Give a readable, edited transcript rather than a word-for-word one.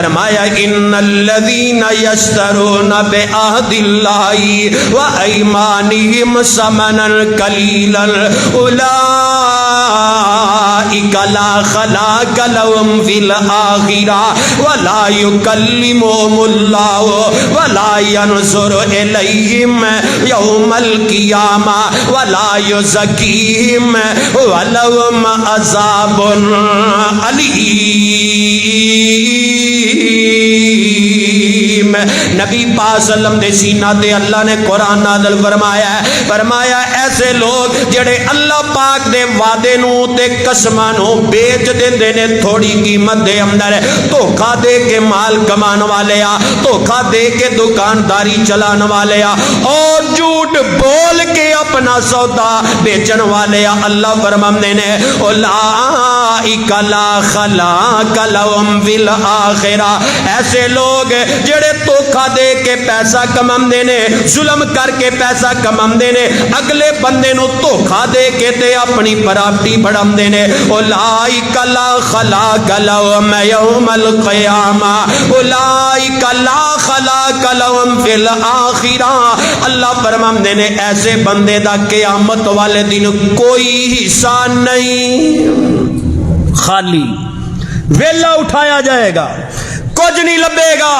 فرمایا ان الذین یشترون بعہد اللہ وایمانہم ثمنا قلیلا اولئک لا خلاق لهم فی الآخرہ ولا یکلمهم اللہ ولا ینظر الیہم یوم القیامہ ولا یزکیہم ولہم عذاب علیم۔ نبی پاک صلی اللہ علیہ وسلم دے سینہ تے اللہ نے قرآن نازل فرمایا ہے، فرمایا ایسے لوگ جڑے اللہ پاک دے وعدے نو تے قسماں نو بیچ دیندے نے تھوڑی قیمت دے اندر، دھوکا دے کے مال کمان والے آ، دھوکا دے کے دکانداری چلان والے آ، اور جھوٹ بول کے اپنا سودا بیچن والے آ، اللہ فرماندے نے اولئک لا خلاق لهم فی الآخرہ، ایسے لوگ جڑے دھوکا دے کے پیسہ کماندے نے، ظلم کر کے پیسہ کماندے نے، اگلے بندے نو دھوکا دے کے تے اپنی پراپرٹی بڑھاندے نے، اولئک لا خلاق لهم یوم القیامہ، اولئک لا خلاق لهم فی الآخرہ، اللہ فرماندے نے ایسے بندے دا قیامت والے دن کوئی حصہ نہیں، خالی ویلا اٹھایا جائے گا، کچھ نہیں لبے گا۔